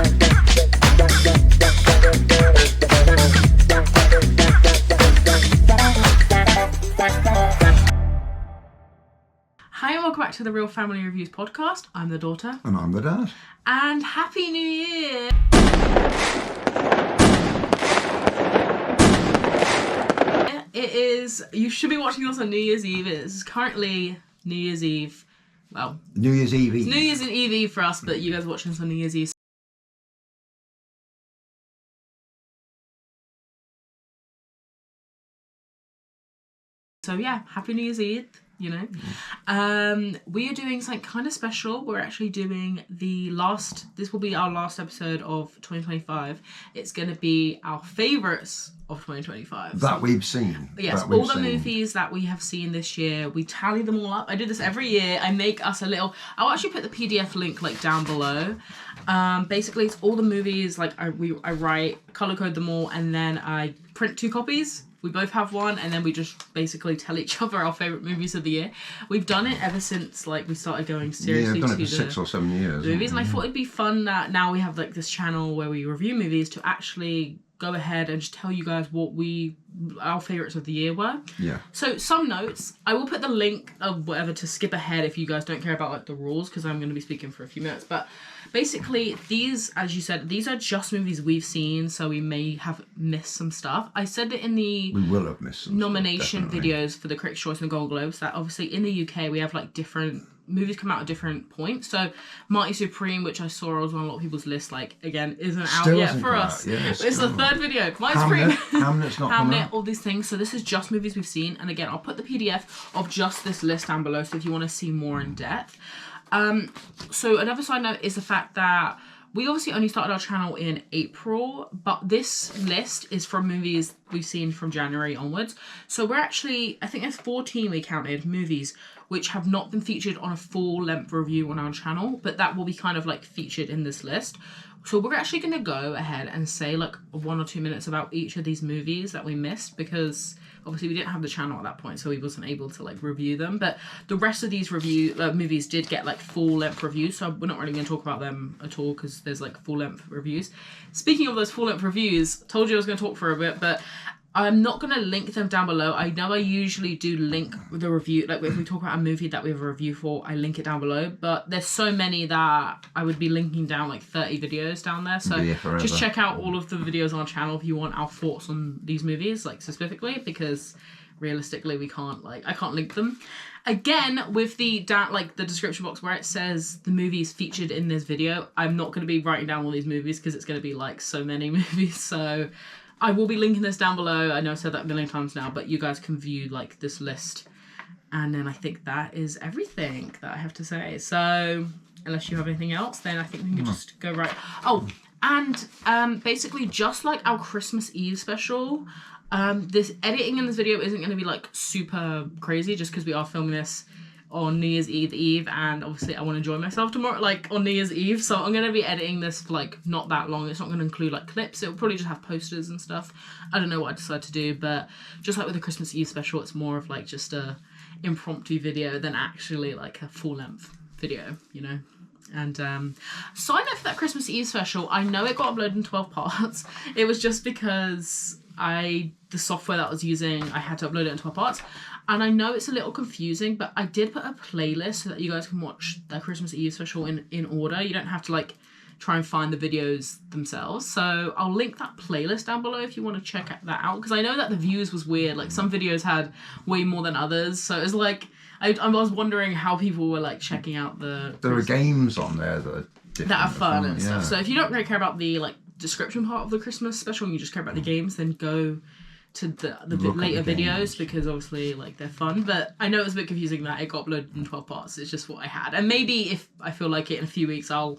Hi and welcome back to the Real Family Reviews podcast. I'm the daughter. And I'm the dad. And Happy New Year! It is, you should be watching this on New Year's Eve. It is currently New Year's Eve. Well, New Year's Eve. It's New Year's Eve for us, but you guys are watching this on New Year's Eve. So yeah, Happy New Year's Eve, you know. We are doing something kind of special. We're actually doing this will be our last episode of 2025. It's going to be our favourites of 2025. That we've seen. Yes, all the movies that we have seen this year, we tally them all up. I do this every year. I make us a little, I'll actually put the PDF link like down below. Basically, it's all the movies, like I write, colour code them all, and then I print 2 copies. We both have one, and then we just basically tell each other our favourite movies of the year. We've done it ever since like we started going seriously I've done to it for 6 or 7 years. Movies, and I thought it'd be fun that now we have like this channel where we review movies to actually go ahead and just tell you guys what our favourites of the year were. Yeah. So some notes. I will put the link of whatever to skip ahead if you guys don't care about like the rules, because I'm going to be speaking for a few minutes. But basically, these, as you said, these are just movies we've seen, so we may have missed some stuff. I said it in the we will have missed some nomination stuff, videos for the Critics' Choice and the Golden Globes that obviously in the UK we have like different movies come out at different points. So Mighty Supreme, which I saw was on a lot of people's list, like again isn't out yet for us. Yeah, it's the 3rd video. Mighty Supreme, Hamlet's not Hamlet, all these things. So this is just movies we've seen, and again I'll put the PDF of just this list down below. So if you want to see more in depth. So another side note is the fact that we obviously only started our channel in April, but this list is from movies we've seen from January onwards. So we're actually, I think there's 14 we counted movies which have not been featured on a full length review on our channel, but that will be kind of like featured in this list. So we're actually going to go ahead and say like 1 or 2 minutes about each of these movies that we missed, because obviously we didn't have the channel at that point, so we wasn't able to like review them. But the rest of these movies did get like full length reviews, so we're not really going to talk about them at all because there's like full length reviews. Speaking of those full length reviews, told you I was going to talk for a bit, but I'm not going to link them down below. I know I usually do link the review, like if we talk about a movie that we have a review for, I link it down below, but there's so many that I would be linking down like 30 videos down there, so just check out all of the videos on our channel if you want our thoughts on these movies, like specifically, because realistically we can't, like, I can't link them. Again, with the description box where it says the movies featured in this video, I'm not going to be writing down all these movies because it's going to be like so many movies, so I will be linking this down below. I know I've said that a million times now, but you guys can view like this list. And then I think that is everything that I have to say. So unless you have anything else, then I think we can just go right. Oh, and basically just like our Christmas Eve special, this editing in this video isn't going to be like super crazy just because we are filming this on New Year's Eve, and obviously I want to enjoy myself tomorrow, like on New Year's Eve, so I'm going to be editing this for like not that long. It's not going to include like clips, it'll probably just have posters and stuff. I don't know what I decide to do, but just like with the Christmas Eve special, it's more of like just a impromptu video than actually like a full-length video, you know. And side note for that Christmas Eve special, I know it got uploaded in 12 parts. It was just because the software that I was using, I had to upload it in 12 parts. And I know it's a little confusing, but I did put a playlist so that you guys can watch the Christmas Eve special in order. You don't have to like try and find the videos themselves. So I'll link that playlist down below if you want to check that out. Because I know that the views was weird. Like some videos had way more than others. So it was like, I was wondering how people were like checking out the... There are games on there that are different. That are fun and stuff. So if you don't really care about the like description part of the Christmas special and you just care about the games, then go to the later videos, because obviously like they're fun. But I know it was a bit confusing that it got uploaded in 12 parts. It's just what I had, and maybe if I feel like it in a few weeks, I'll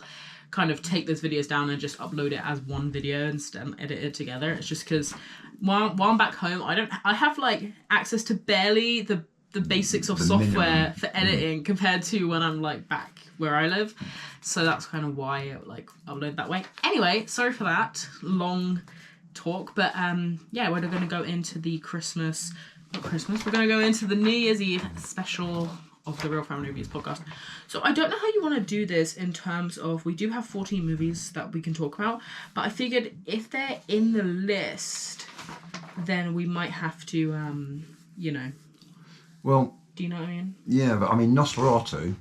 kind of take those videos down and just upload it as one video and edit it together. It's just because while I'm back home, I have like access to barely the basics of software for editing compared to when I'm like back where I live. So that's kind of why it like upload that way. Anyway, sorry for that long talk, but yeah, we're going to go into the we're going to go into the New Year's Eve special of the Real Family Reviews podcast. So I don't know how you want to do this in terms of, we do have 14 movies that we can talk about, but I figured if they're in the list, then we might have to, Well, do you know what I mean? yeah, but I mean, Nosferatu,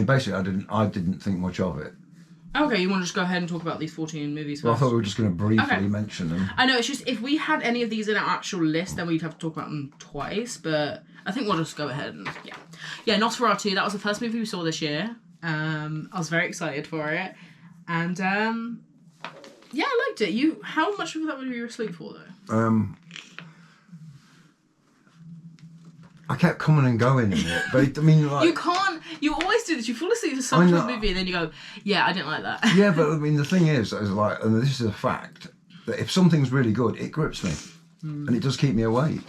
basically I didn't think much of it. Okay, you want to just go ahead and talk about these 14 movies first? Well, I thought we were just going to briefly mention them. I know, it's just, if we had any of these in our actual list, then we'd have to talk about them twice, but I think we'll just go ahead and, Yeah, Nosferatu, that was the first movie we saw this year. I was very excited for it. And, I liked it. How much of that were you asleep for, though? I kept coming and going in it, but I mean, like... You always do this. You fall asleep for some sort of movie and then you go, yeah, I didn't like that. Yeah, but I mean, the thing is like, and this is a fact, that if something's really good, it grips me. And it does keep me awake.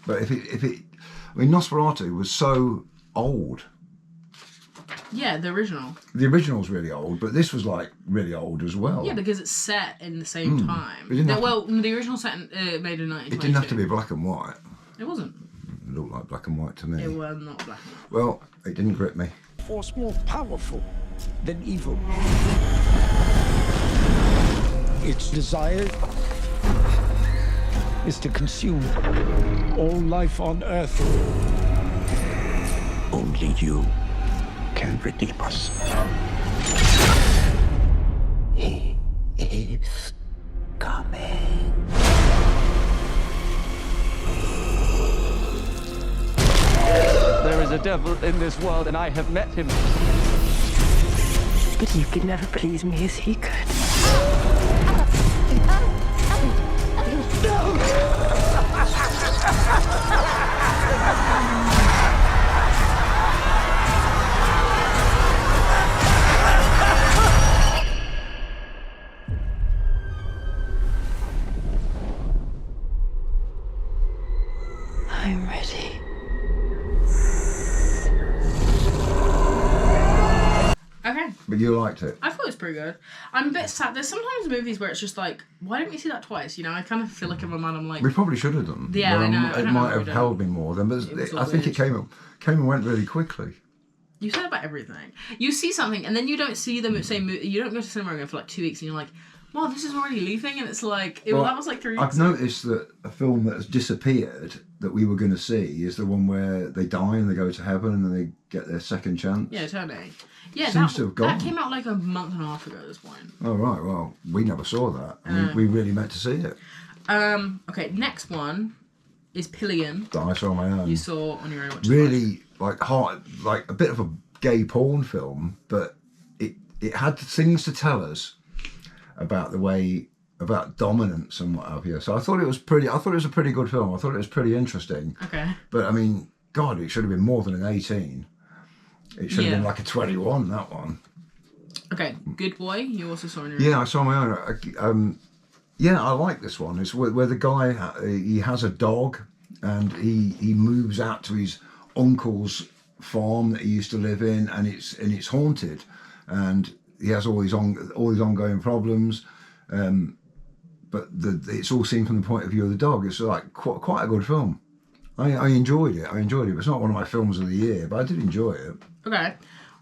But if it... I mean, Nosferatu was so old. Yeah, the original. The original's really old, but this was, like, really old as well. Yeah, because it's set in the same time. The original set made in 1922. It didn't have to be black and white. It wasn't. It looked like black and white to me. It was not black and white. Well, it didn't grip me. Force more powerful than evil. Its desire is to consume all life on Earth. Only you can redeem us. He is coming. There is a devil in this world, and I have met him. But you could never please me as he could. I'm ready. Okay. But you liked it? I thought it was pretty good. I'm a bit sad. There's sometimes movies where it's just like, why didn't we see that twice? You know, I kind of feel like in my mind I'm like... We probably should have done. Yeah, I know. It might have held me more then, but I think it came and went really quickly. You said about everything. You see something and then you don't see the same movie. You don't go to cinema again for like 2 weeks and you're like, wow, this is already leaving, and it's like, that was like 3 weeks I've noticed that a film that has disappeared that we were going to see is the one where they die and they go to heaven and then they get their second chance. Yeah, totally. Yeah, Seems to have gone. That came out like a month and a half ago at this point. Oh, right, well, we never saw that. We really meant to see it. Okay, next one is Pillion. That I saw on my own. You saw on your own. Which really, like, hard, like a bit of a gay porn film, but it had things to tell us about about dominance and what have you. So I thought it was a pretty good film. I thought it was pretty interesting. Okay. But I mean, God, it should have been more than an 18. It should have been like a 21, that one. Okay, Good Boy, you also saw on your own. Yeah, I saw my own. I like this one. It's where the guy, he has a dog and he moves out to his uncle's farm that he used to live in, and it's haunted, and he has all these ongoing problems, but it's all seen from the point of view of the dog. It's like quite a good film. I enjoyed it. It's not one of my films of the year, but I did enjoy it. Okay,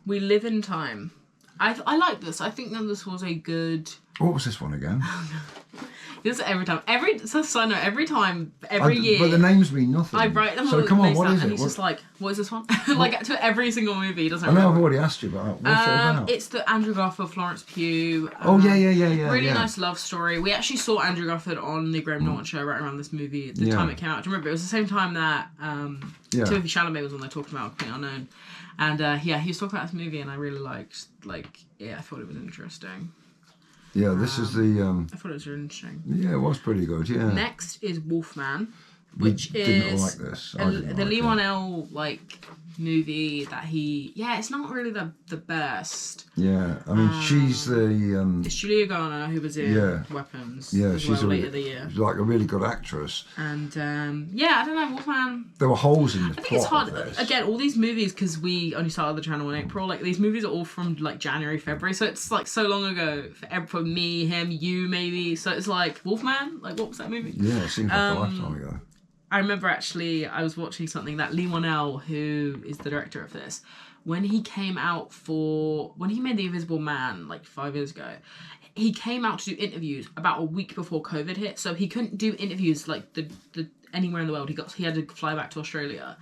We Live in Time. I like this. I think that this was a good... What was this one again? This every time. Every year. But the names mean nothing. I write them. So come on, what is it? And he's just like, what is this one? Like to every single movie, he doesn't. I know I've already asked you about. What's it about? It's the Andrew Garfield, Florence Pugh. Yeah. Really nice love story. We actually saw Andrew Garfield on the Graham Norton show right around this movie. The time it came out. Do you remember? It was the same time that Timothée Chalamet was on there talking about Pretty Unknown, and he was talking about this movie, and I really liked. I thought it was interesting. Yeah, this is the... I thought it was really interesting. Yeah, it was pretty good, yeah. Next is Wolfman, which didn't is like this. the Lee Whannell movie that it's not really the best. Yeah, I mean, she's the... It's Julia Garner, who was in Weapons. Yeah, she's later the year. She's like a really good actress. And I don't know, Wolfman. There were holes in the plot. I think it's hard. Again, all these movies, because we only started the channel in April, these movies are all from January, February, so it's so long ago for me, him, you maybe. So it's Wolfman. What was that movie? Yeah, it seems like a lifetime ago. I remember actually I was watching something that Lee Whannell, who is the director of this, when he made The Invisible Man like 5 years ago, he came out to do interviews about a week before COVID hit, so he couldn't do interviews like the anywhere in the world. He had to fly back to Australia.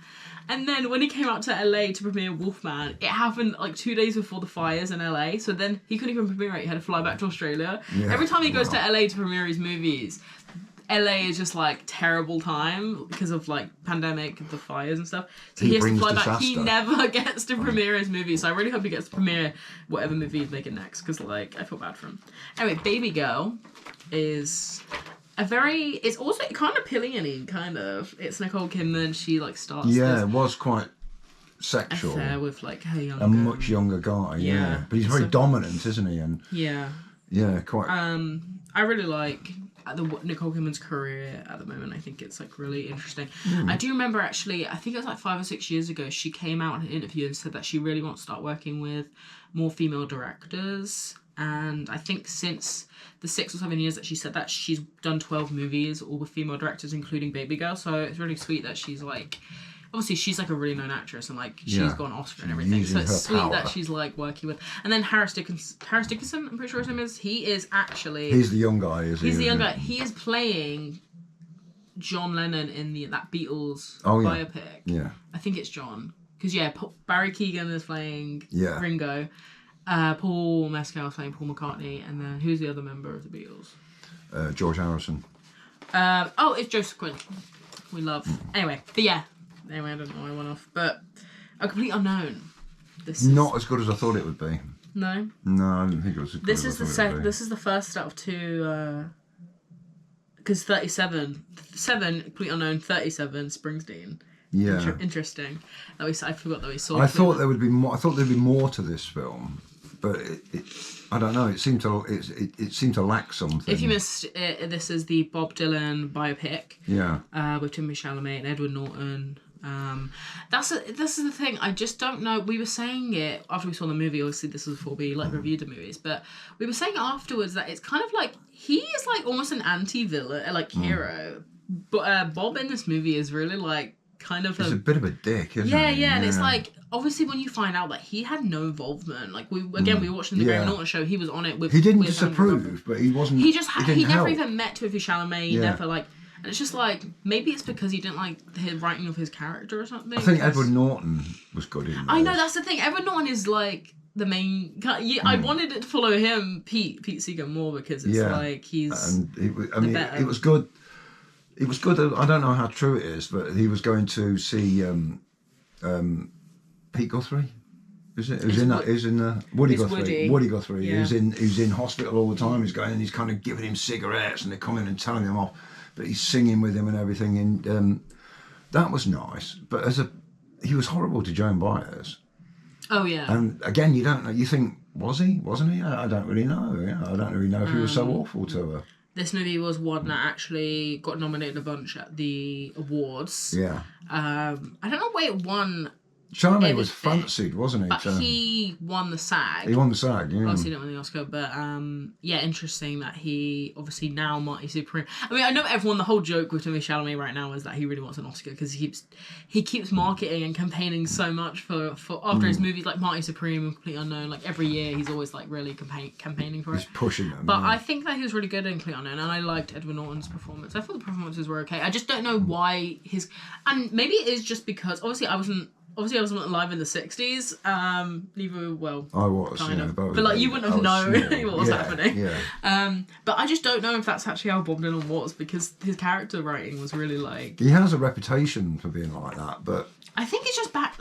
And then when he came out to LA to premiere Wolfman, it happened like 2 days before the fires in LA. So then he couldn't even premiere it. He had to fly back to Australia. Yeah. Every time he goes to LA to premiere his movies, LA is just like terrible time because of like pandemic, the fires and stuff. So he has to fly back. He never gets to premiere his movie. So I really hope he gets to premiere whatever movie he's making next, because like I feel bad for him. Anyway, Baby Girl is it's also kind of pillion-y, kind of. It's Nicole Kidman. She like starts. Yeah, it was quite sexual. Affair with like her younger, a much younger guy. Yeah, but he's very dominant, isn't he? And yeah, quite. I really like Nicole Kidman's career at the moment. I think it's like really interesting. I do remember actually, I think it was like 5 or 6 years ago, she came out in an interview and said that she really wants to start working with more female directors. And I think since the 6 or 7 years that she said that, she's done 12 movies, all with female directors, including Baby Girl. So it's really sweet that she's like, obviously she's like a really known actress and like she's got an Oscar and everything. So it's sweet that she's like working with. And then Harris Dickinson, I'm pretty sure his name is. He is actually. He's the young guy, is he? He's the young guy. He is playing John Lennon in that Beatles biopic. Yeah. I think it's John. Because Barry Keoghan is playing Ringo. Paul Mescal is playing Paul McCartney, and then who's the other member of the Beatles? George Harrison. It's Joseph Quinn. We love. Anyway, I don't know, I went off. But A Complete Unknown. This is not as good as I thought it would be. No? No, I didn't think it was as good as I thought it would be. This is the first out of two, because 37, Complete Unknown, 37, Springsteen. Yeah. Interesting. I forgot that we saw. I thought there would be more. I thought there'd be more to this film, but I don't know. It seemed to lack something. If you missed it, this is the Bob Dylan biopic. Yeah. With Timothée Chalamet and Edward Norton. This is the thing. I just don't know. We were saying it after we saw the movie. Obviously, this was before we like reviewed the movies, but we were saying afterwards that it's kind of like he is like almost an anti-villain, like hero. But Bob in this movie is really like. Kind of he's a bit of a dick, isn't he? Yeah, and it's like obviously when you find out that he had no involvement, like we were watching the Graham Norton show, he was on it with. He didn't disapprove, but he wasn't. He never even met Timothée Chalamet. He never like, and it's just like maybe it's because he didn't like the writing of his character or something. I think Edward Norton was good in this. I know that's the thing. Edward Norton is like the main. I wanted it to follow him, Pete Seeger, more because it's like he's. And it was good. It was good. I don't know how true it is, but he was going to see Pete Guthrie. Is it? Who's in Woody Guthrie? Woody. Woody Guthrie. Yeah. Who's in hospital all the time. He's going and he's kind of giving him cigarettes, and they're coming and telling him off, but he's singing with him and everything. And that was nice. But he was horrible to Joan Baez. Oh yeah. And again, you don't know. You think wasn't he? I don't really know. Yeah, I don't really know if he was so awful to her. This movie was one that actually got nominated a bunch at the awards. Yeah. I don't know why it won. Chalamet was fancied, wasn't he? But he won the SAG. He won the SAG, yeah. Obviously didn't win the Oscar, but interesting that he obviously now Marty Supreme. I mean, I know everyone. The whole joke with Timothée Chalamet right now is that he really wants an Oscar because he keeps marketing and campaigning so much for after his movies like Marty Supreme and Complete Unknown. Like every year, he's always like really campaigning for it. He's pushing them. But I think that he was really good in Complete Unknown, and I liked Edward Norton's performance. I thought the performances were okay. I just don't know why and maybe it is just because obviously I wasn't alive in the 60s. Neither, well, I was, kind of. But like, you wouldn't have known what was happening. Yeah. But I just don't know if that's actually how Bob Dylan was, because his character writing was really like... He has a reputation for being like that, but... I think it's just back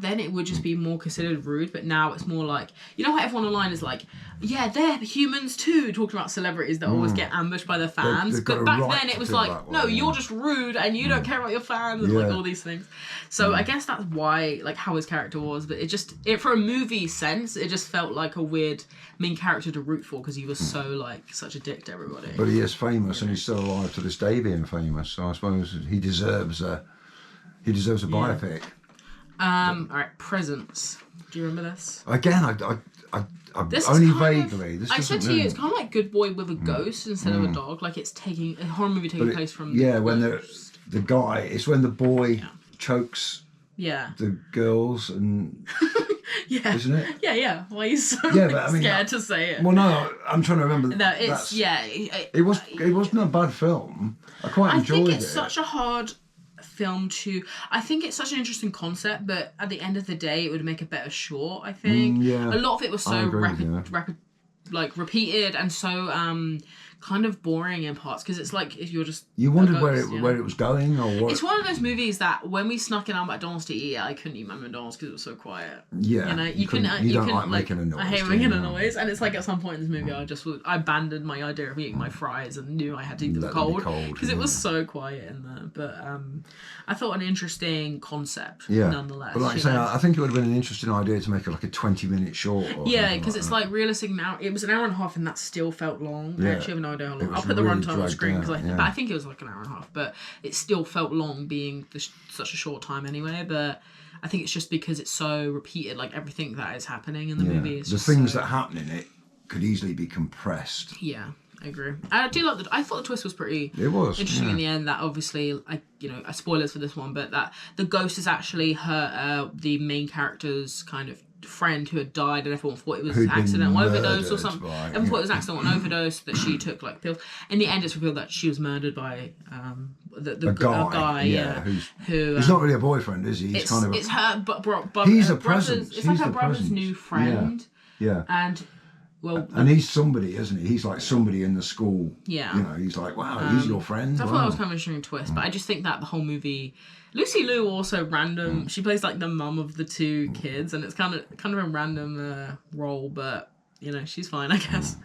then it would just be more considered rude, but now it's more like, you know how everyone online is like, yeah, they're humans too, talking about celebrities that always get ambushed by their fans. But back then it was like, no, you're just rude and you don't care about your fans and like all these things. So I guess that's why, like, how his character was, but it for a movie sense, it just felt like a weird main character to root for because he was so like such a dick to everybody. But he is famous and he's still alive to this day being famous, so I suppose he deserves a biopic. All right, Presents. Do you remember this? Again, I this only vaguely. I said to you, it's kind of like Good Boy with a ghost instead of a dog. Like it's a horror movie taking place from. Yeah, when the guy. It's when the boy chokes Yeah. the girls, and Yeah. isn't it? Yeah. Why are you so Yeah, but I mean, scared to say it? Well, no, I'm trying to remember. No, it's It wasn't a bad film. I quite enjoyed it. I think it's such a hard film to. I think it's such an interesting concept, but at the end of the day, it would make a better short. I think. Yeah. A lot of it was I so agree with you. like repeated and so kind of boring in parts because it's like if you're just You wondered a where ghost, it you know? where it was going or what. It's one of those movies that when we snuck in our McDonald's to eat, I couldn't eat my McDonald's because it was so quiet. Yeah, You know, you couldn't. couldn't- you don't couldn't, like making a noise, I hate do making you? a noise, and it's like at some point in this movie, I abandoned my idea of eating my fries and knew I had to eat them Let them be cold cold, because it was yeah. so quiet in there. But I thought an interesting concept, Yeah, nonetheless. but like I you say, know? I think it would have been an interesting idea to make it like a 20-minute short. Or Yeah, something because it's that. like realistic now. It was an hour and a half, and that still felt long. I Yeah. actually have no idea how It long. was I'll put the really runtime on dragged screen because out, yeah. but I think it was like an hour and a half. But it still felt long, being such a short time anyway. But I think it's just because it's so repeated, like everything that is happening in the movie. Is The just things so, that happen in it could easily be compressed. Yeah, I agree. I do like I thought the twist was pretty. It was interesting yeah. in the end. That obviously, spoilers for this one, but that the ghost is actually her, the main character's kind of friend who had died, and everyone thought it was Who'd been accidental overdose or murdered something. by- Everyone thought it was accidental overdose that she took like pills. In the end, it's revealed that she was murdered by a guy. Yeah, who he's not really a boyfriend, is he? He's it's, kind of. It's her, but He's her a brother's- presence. It's like He's her the brother's presence. new friend, Yeah. and well, And he's somebody, isn't he? He's like somebody in the school. Yeah. You know, he's like, wow, he's your friend. I thought wow. that was kind of an interesting twist, but I just think that the whole movie, Lucy Liu also random. She plays like the mum of the two kids, and it's kind of a random role, but she's fine, I guess.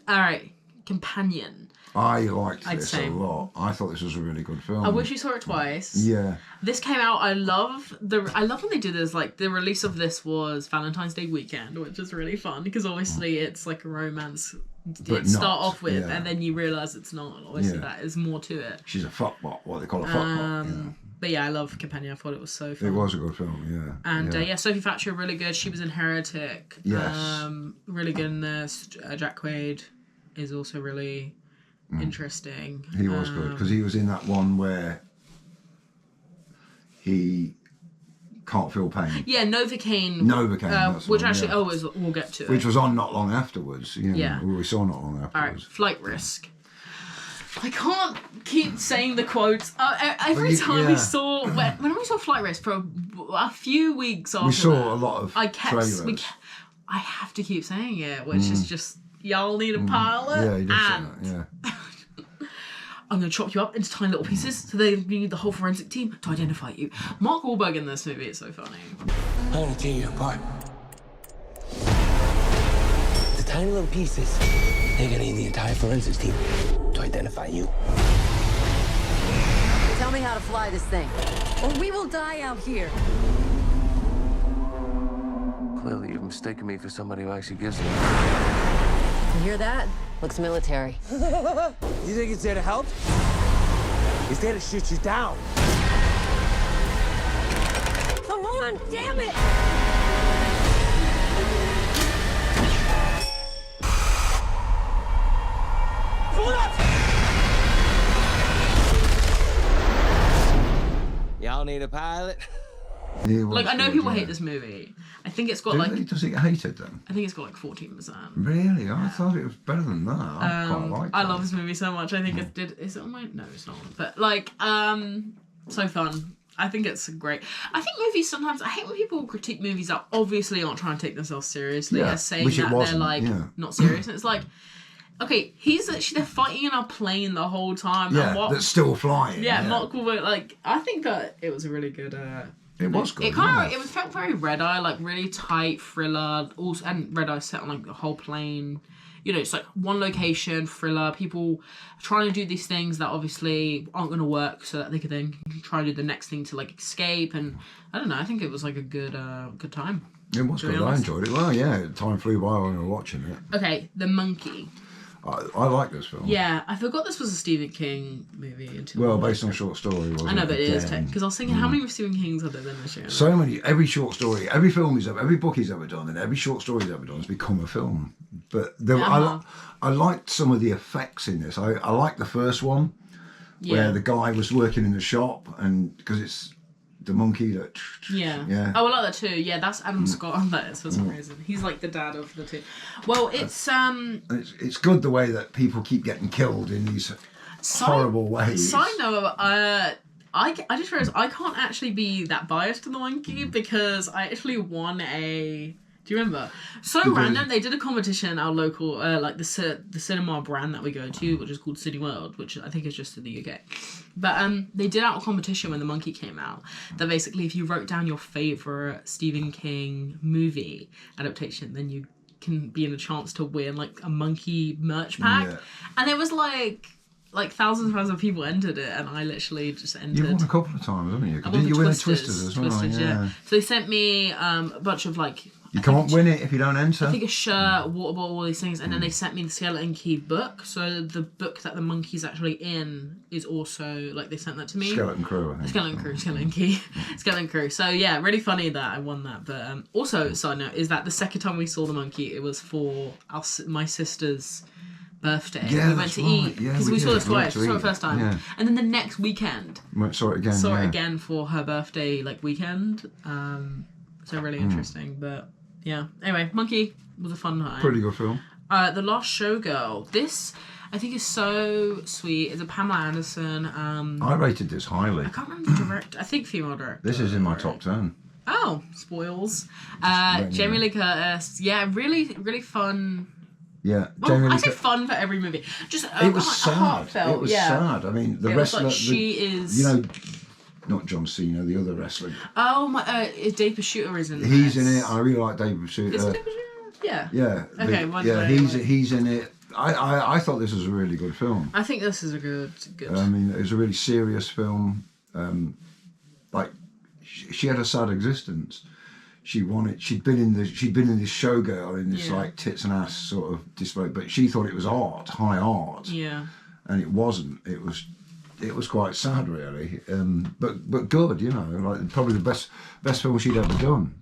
All right, Companion. I liked I'd this say. a lot. I thought this was a really good film. I wish you saw it twice. Yeah. This came out. I love when they do this. Like the release of this was Valentine's Day weekend, which is really fun because obviously it's like a romance. But To start not, off with, yeah. and then you realise it's not. Obviously, Yeah. that is more to it. She's a fuckbot, what they call a fuckbot. Yeah. But yeah, I love Companion. I thought it was so fun. It was a good film, yeah. And Sophie Thatcher, really good. She was in Heretic. Yes. Really good in this. Jack Quaid is also really interesting. He was good because he was in that one where he can't feel pain, Yeah, Novocaine. Novocaine, that's the which one, actually, yeah. we'll get to which it. was on not long afterwards. Yeah. Well, we saw not long All right, afterwards. Flight Risk. I can't keep saying the quotes. Every you- time yeah. we saw when we saw Flight Risk for a few weeks after We saw that, a lot of I kept. trailers. I have to keep saying it, which is just y'all need a pilot. Yeah, he did say and that, yeah. I'm going to chop you up into tiny little pieces so they need the whole forensic team to identify you. Mark Wahlberg in this movie is so funny. I'm gonna tear you apart. The tiny little pieces, they're gonna need the entire forensics team to identify you. Tell me how to fly this thing, or we will die out here. Clearly, you've mistaken me for somebody who actually gives them. You hear that? Looks military. You think he's there to help? He's there to shoot you down. Come on, damn it! Pull it up! Y'all need a pilot? He was Like, I know good, people yeah. hate this movie. I think it's got Do like, they? Does it hated them? I think it's got like 14%. Really? I thought it was better than that. I quite liked I it. love this movie so much. I think it did. Is it on my? No, it's not. But like, so fun. I think it's great. I think movies sometimes. I hate when people critique movies that obviously aren't trying to take themselves seriously, Yeah, as saying which it that they're wasn't, like yeah. not serious. And it's like, okay, they're fighting in a plane the whole time. Yeah, and what, that's still flying. yeah, Mark Wahlberg. Like, I think that it was a really good. It was good. It kind of yeah. it felt very Red Eye, like really tight thriller. Also, and Red Eye set on like the whole plane. It's like one location thriller. People trying to do these things that obviously aren't going to work, so that they could then try to do the next thing to like escape. And I don't know. I think it was like a good time. It was to be good. I honest. enjoyed it. Well, yeah, time flew by when we were watching it. Okay, The Monkey. I like this film. Yeah, I forgot this was a Stephen King movie. Well, based on a short story, wasn't I know, but it is Again. because I was thinking, how many Stephen Kings are there been this year? So many, every short story, every film every book he's ever done, and every short story he's ever done has become a film. But I liked some of the effects in this. I liked the first one where the guy was working in the shop, and because it's the monkey that. Yeah. Oh, I like that too. Yeah, that's Adam Scott on that for some reason. He's like the dad of the two. Well, It's good the way that people keep getting killed in these horrible ways. Side note, I just realised I can't actually be that biased to the monkey because I actually won a. Do you remember? Random. They did a competition in our local, like the cinema brand that we go to, which is called Cineworld, which I think is just in the UK. But they did out a competition when the monkey came out. That basically, if you wrote down your favourite Stephen King movie adaptation, then you can be in a chance to win like a monkey merch pack. Yeah. And there was like thousands of people entered it, and I literally just entered. You've won a couple of times, haven't you? Didn't you win the Twisters as well? Twisters, yeah. So they sent me a bunch of like. You can't win it if you don't enter. I think a shirt, water bottle, all these things, and then they sent me the Skeleton Key book. So the book that the monkey's actually in is also like they sent that to me. Skeleton Crew, I think. Skeleton Key, Skeleton Crew. So yeah, really funny that I won that. But also, side note is that the second time we saw the monkey, it was for my sister's birthday. Yeah, we went to eat because we saw it twice. We saw it first time, and then the next weekend saw it again. Saw it again for her birthday weekend. So really interesting, but. Yeah. Anyway, Monkey was a fun time. Pretty good film. The Last Showgirl. This, I think, is so sweet. It's a Pamela Anderson. I rated this highly. I can't remember the director. I think female director. This is in my top 10. Oh, spoils. Jamie Lee Curtis. Yeah, really, really fun. Yeah, well, I say fun for every movie. Just it was sad. Heartfelt. It was sad. I mean, the wrestler. Like she is. You know. Not John Cena, the other wrestler. Oh my! Dave Pachuta is in this. He's in it. I really like Dave Pachuta. Is it Dave Pachuta? Yeah. Yeah. Okay. He's in it. I thought this was a really good film. I think this is a good. I mean, it was a really serious film. Like, she had a sad existence. She'd been in this showgirl in this like tits and ass sort of display, but she thought it was art, high art. Yeah. And it wasn't. It was quite sad, really, but good, you know, like probably the best film she'd ever done.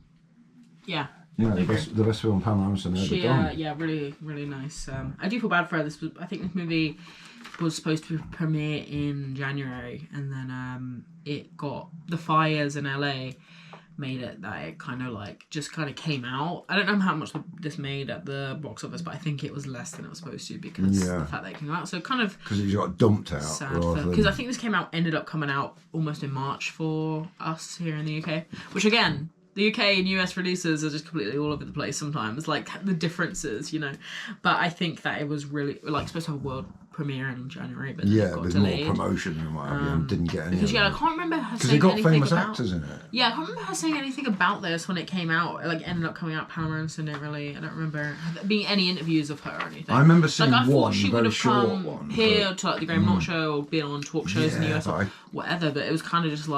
Yeah. You know, the best film Pamela Anderson ever done. Yeah, really, really nice. I do feel bad for her. I think this movie was supposed to premiere in January, and then it got the fires in LA. Made it that it kind of came out. I don't know how much this made at the box office, but I think it was less than it was supposed to because of the fact that it came out. So kind of because it got dumped out. Because I think this ended up coming out almost in March for us here in the UK. Which again, the UK and US releases are just completely all over the place sometimes. Like the differences, you know. But I think that it was really supposed to have a world premiere in January, but it got delayed. More promotion and what have you, and didn't get any. Because I can't remember her saying anything about. Because it got famous about, actors in it. Yeah, I can't remember her saying anything about this when it came out. Like ended up coming out. Pamela Anderson didn't really. I don't remember there being any interviews of her or anything. I remember seeing I one thought she very would have short come one here to the Graham Norton show or been on talk shows in the US or but whatever. But it was kind of just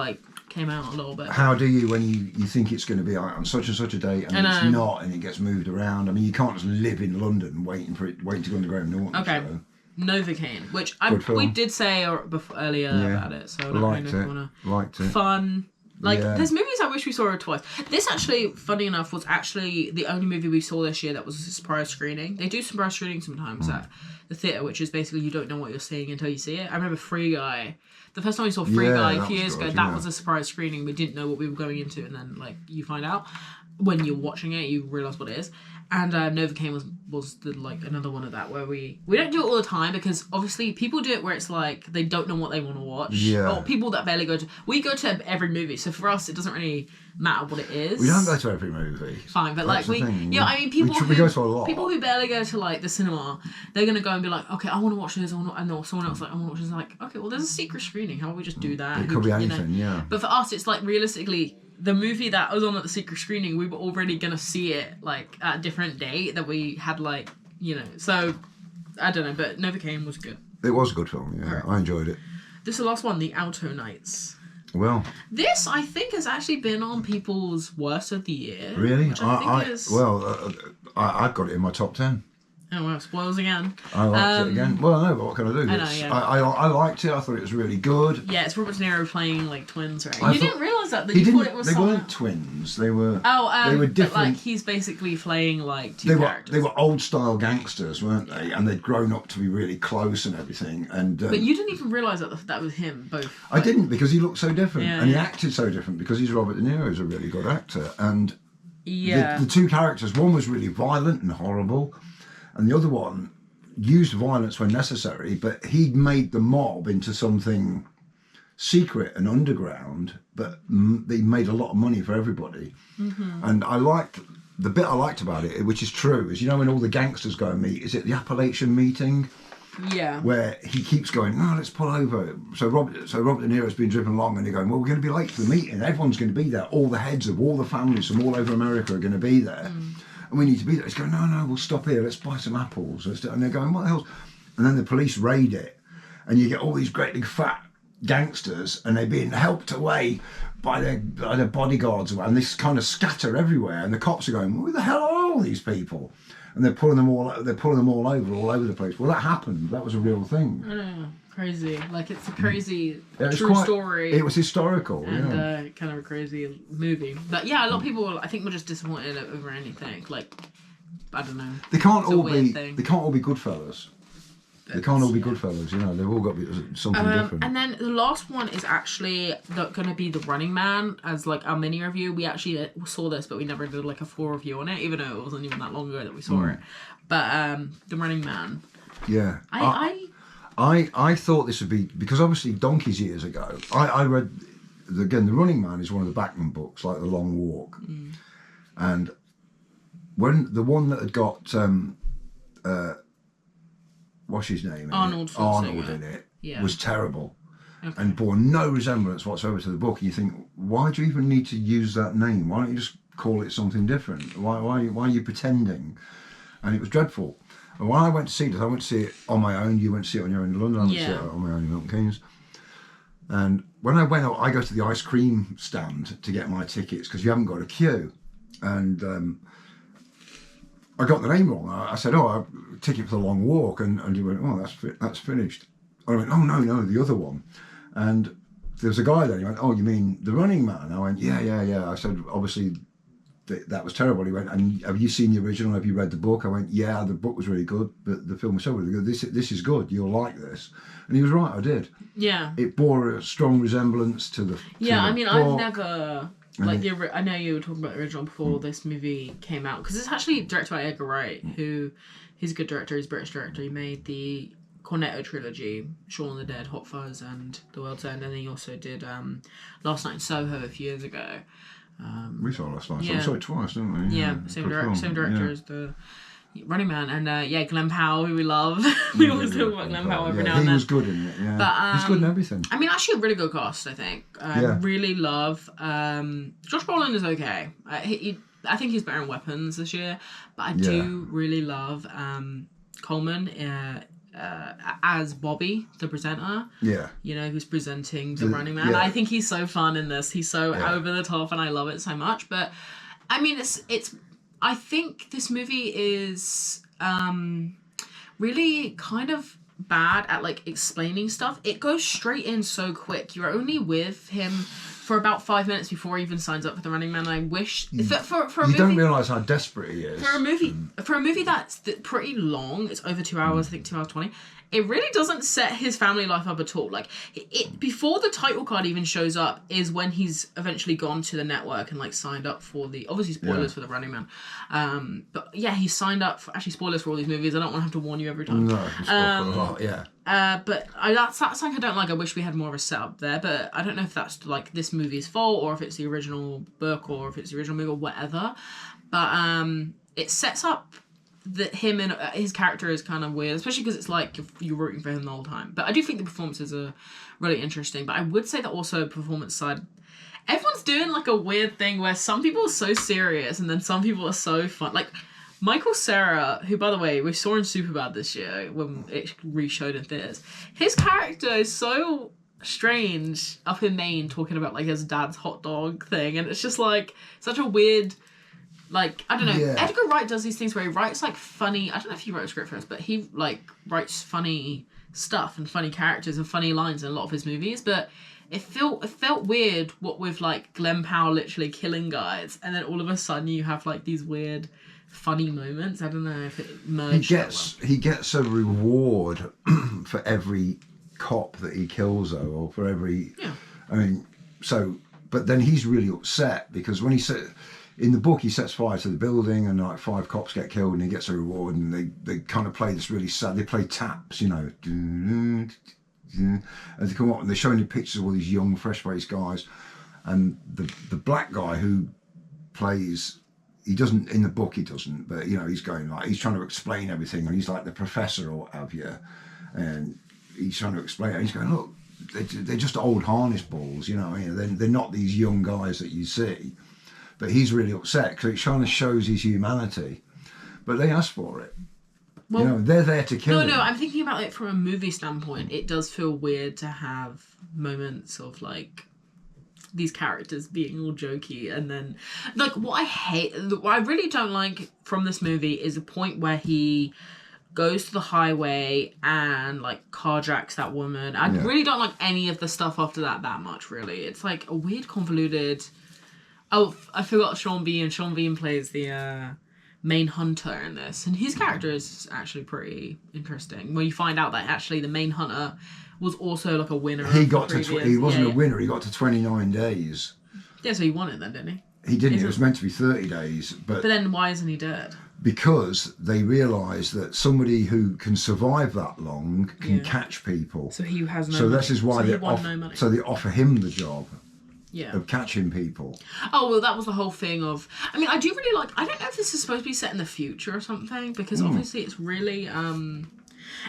came out a little bit. How do you when you think it's going to be on such and such a date and it's not, and it gets moved around? I mean, you can't just live in London waiting to go on the Graham Norton show. Novocaine, which we did say earlier about it, so I don't know if you liked it. Fun. There's movies I wish we saw twice. This actually, funny enough, was actually the only movie we saw this year that was a surprise screening. They do surprise screenings sometimes at the theatre, which is basically you don't know what you're seeing until you see it. I remember Free Guy. The first time we saw Free Guy a few years ago, that was a surprise screening. We didn't know what we were going into, and then you find out when you're watching it, you realise what it is. And Novocaine was another one of that where we don't do it all the time because obviously people do it where it's like they don't know what they want to watch. Yeah. Or people that barely we go to every movie, so for us it doesn't really matter what it is. We don't go to every movie. Fine, but That's I mean people we go to a lot. People who barely go to the cinema, they're gonna go and be like, okay, I want to watch this, and someone else I want to watch this. Like, okay, well there's a secret screening. How about we just do that? It could be anything, yeah. But for us, it's realistically. The movie that was on at the secret screening, we were already gonna see it at a different date that we had So I don't know, but Novocaine was good. It was a good film. Yeah, right. I enjoyed it. This is the last one, The Alto Nights. Well, this I think has actually been on people's worst of the year. Really? Which I think is... I've got it in my top 10. Oh well, spoils again. I liked it again. Well, no, but what can I do? I know, It's- yeah. I liked it. I thought it was really good. Yeah, it's Robert De Niro playing like twins, right? I You thought- didn't realise that He you thought didn't. it was They someone. weren't twins. They were. Oh, they were But, different. like he's basically playing like two They were characters. old style gangsters, weren't they? And they'd grown up to be really close and everything. And But you didn't even realise that was him. Both. I didn't, because he looked so different, Yeah, and he yeah. acted so different, because he's Robert De Niro, is a really good actor. And Yeah. the two characters, one was really violent and horrible, and the other one used violence when necessary, but he'd made the mob into something secret and underground, but they made a lot of money for everybody. And the bit I liked about it, which is true, is, you know, when all the gangsters go and meet, is it the Appalachian meeting? Yeah. Where he keeps going, no, let's pull over. So Robert De Niro's been driven along, and they're going, well, we're going to be late for the meeting. Everyone's going to be there. All the heads of all the families from all over America are going to be there. And we need to be there. He's going, no, we'll stop here. Let's buy some apples. And they're going, what the hell? And then the police raid it. And you get all these great big fat gangsters, and they're being helped away by their bodyguards. And they kind of scatter everywhere. And the cops are going, who the hell are all these people? And they're pulling them all over the place. Well, that happened. That was a real thing. I know. Crazy. Like, it's a crazy It was true story. It was historical, and yeah. kind of a crazy movie. But yeah, a lot of people, I think, were just disappointed over anything. Like, I don't know. They can't It's a all weird be. thing. They can't all be good fellas. They can't all be good fellas. You know, they've all got to be something different. And then the last one is actually going to be The Running Man as like our mini review. We actually saw this, but we never did like a full review on it, even though it wasn't even that long ago that we saw it. But The Running Man. Yeah. I thought this would be, because obviously donkeys years ago, I read, again, The Running Man is one of the Bachman books, like The Long Walk. And when the one that had got, what's his name? Arnold in it, Yeah. was terrible. And bore no resemblance whatsoever to the book. And you think, why do you even need to use that name? Why don't you just call it something different? Why are you pretending? And it was dreadful. And when I went to see this, I went to see it on my own. You went to see it on your own in London. I went to see it on my own in Milton Keynes. And when I went out, I go to the ice cream stand to get my tickets, because you haven't got a queue. And I got the name wrong. I said, a ticket for The Long Walk. And he went, oh, that's finished. I went, oh, no, the other one. And there was a guy there. He went, oh, you mean The Running Man? I went, yeah. I said, obviously, that was terrible. He went, and have you seen the original? Have you read the book? I went, yeah, the book was really good, but the film was so really good. This is good. You'll like this. And he was right. I did. Yeah. It bore a strong resemblance to the. Yeah, I mean, book. I've never. Like I know you were talking about the original before this movie came out, because it's actually directed by Edgar Wright, who he's a good director. He's a British director. He made the Cornetto trilogy, Shaun of the Dead, Hot Fuzz, and The World's End, and then he also did Last Night in Soho a few years ago. We saw last night. Yeah. We saw it twice, didn't we? Yeah, same director Yeah. as the Running Man, and Glenn Powell, who we love. We always talk about Glenn Powell every now and He then. was good in it. Yeah, But, he's good in everything. I mean, actually, a really good cast. I think. Yeah. Really love. Josh Brolin is okay. I think he's better in Weapons this year, but I do really love Coleman as Bobby, the presenter. Yeah. You know, who's presenting The Running Man. I think he's so fun in this. He's so over the top, and I love it so much. But I mean, it's. I think this movie is really kind of bad at like explaining stuff. It goes straight in so quick. You're only with him for about 5 minutes before he even signs up for The Running Man. I wish for a movie, you don't realise how desperate he is. for a movie that's pretty long. It's over 2 hours. I think 2 hours 20. It really doesn't set his family life up at all. Like it before the title card even shows up is when he's eventually gone to the network and like signed up for the, obviously spoilers for The Running Man. But yeah, he signed up for, actually spoilers for all these movies. I don't want to have to warn you every time. No, it's a lot. Yeah. But that's something I don't like. I wish we had more of a setup there, but I don't know if that's like this movie's fault or if it's the original book or if it's the original movie or whatever. But it sets up that him and his character is kind of weird, especially because it's like you're rooting for him the whole time. But I do think the performances are really interesting. But I would say that also performance side, everyone's doing like a weird thing where some people are so serious and then some people are so fun. Like Michael Cera, who by the way we saw in Superbad this year when it re-showed in theaters, his character is so strange up in Maine talking about like his dad's hot dog thing, and it's just like such a weird Like, I don't know. Yeah. Edgar Wright does these things where he writes like funny. I don't know if he wrote a script first, but he like writes funny stuff and funny characters and funny lines in a lot of his movies. But it felt weird what with like Glen Powell literally killing guys, and then all of a sudden you have like these weird funny moments. I don't know if it merged. He gets a reward for every cop that he kills, though, or for every. Yeah. I mean, so, but then he's really upset because when he said in the book he sets fire to the building and like 5 cops get killed and he gets a reward, and they kind of play this really sad. They play taps, you know, and they come up and they're showing you pictures of all these young, fresh-faced guys, and the black guy who plays. He doesn't, in the book he doesn't, but you know, he's going like, he's trying to explain everything, and he's like the professor or what have you, and he's trying to explain it. He's going, look, they're just old harness balls, you know, they're not these young guys that you see. But he's really upset because it kind of shows his humanity. But they ask for it. Well, you know, they're there to kill him. No, I'm thinking about it from a movie standpoint. It does feel weird to have moments of like these characters being all jokey, and then like what I really don't like from this movie is the point where he goes to the highway and like carjacks that woman. I really don't like any of the stuff after that much, really. It's like a weird convoluted. Oh, I forgot Sean Bean. Sean Bean plays the main hunter in this, and his character is actually pretty interesting when you find out that actually the main hunter was also like a winner. He wasn't a winner. He got to 29 days. Yeah, so he won it then, didn't he? He didn't. It was meant to be 30 days, but then why isn't he dead? Because they realise that somebody who can survive that long can catch people. So he has no. So money. this is why no money. So they offer him the job. Yeah. Of catching people. Oh, well, that was the whole thing of... I mean, I do really like... I don't know if this is supposed to be set in the future or something, because obviously it's really... if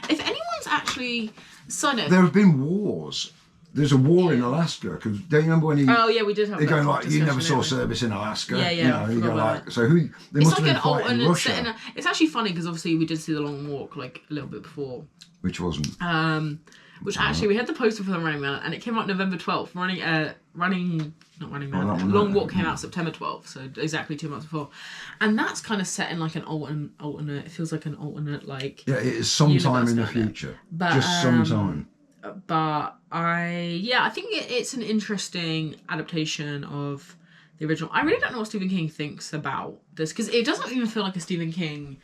anyone's actually... Side note... There have been wars. There's a war in Alaska, because do you remember when he... Oh, yeah, we did have they're that going like, you never saw service in Alaska. Yeah, you know, you go like, so who... They it's must like have been fighting an Russia. it's actually funny, because obviously we did see The Long Walk, like, a little bit before. Which wasn't. Which actually, we had the poster for the Running Man, and it came out November 12th. Long Walk came out September 12th, so exactly 2 months before. And that's kind of set in like an alternate. It feels like an alternate, like. Yeah, it is sometime in the future. But, just sometime. But I think it's an interesting adaptation of the original. I really don't know what Stephen King thinks about this, because it doesn't even feel like a Stephen King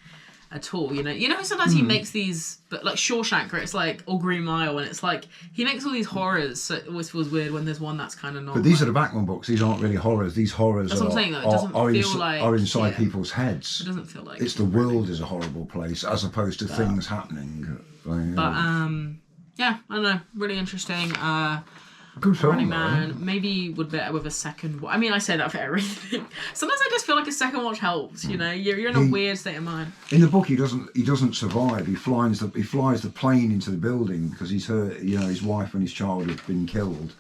at all, you know sometimes he makes these, but like Shawshank, where it's like, or Green Mile, and it's like he makes all these horrors, so it always feels weird when there's one that's kind of not. But these are the Bachman books. These aren't really horrors. These horrors that's what I'm saying, though. It doesn't feel like are inside people's heads. It doesn't feel like it's the world is a horrible place as opposed to things happening. But yeah, I don't know, really interesting. Good film, Running Man maybe would better with a second. I mean, I say that for everything. Sometimes I just feel like a second watch helps. You know, you're in a weird state of mind. In the book, he doesn't survive. He flies the plane into the building because he's hurt. You know, his wife and his child have been killed,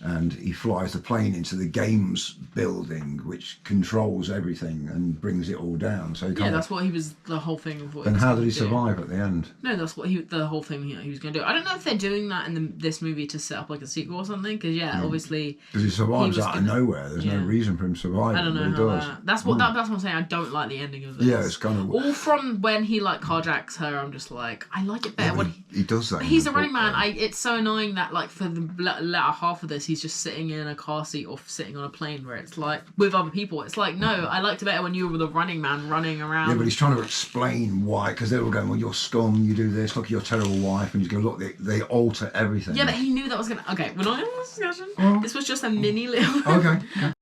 and he flies the plane into the games building, which controls everything and brings it all down. So that's what he was. The whole thing of what. And how did he survive at the end? No, that's what the whole thing he was going to do. I don't know if they're doing that in this movie to set up like a sequel or something. Because obviously. Because he survives out of nowhere. There's no reason for him surviving. I don't know but he how that's what I'm saying. I don't like the ending of this. Yeah, it's kind of. All from when he like carjacks her, I'm just like, I like it better when he does that. He's a Running Man. It's so annoying that like for the latter half of this, he's just sitting in a car seat or sitting on a plane where it's like with other people. It's like, no, I liked it better when you were the Running Man running around. Yeah, but he's trying to explain why, because they were going, well, you're scum, you do this, look at your terrible wife, and he's going, look, they alter everything. Yeah, but he knew that was gonna. Okay, we're not in this discussion. Well, this was just a mini little. Okay. Yeah.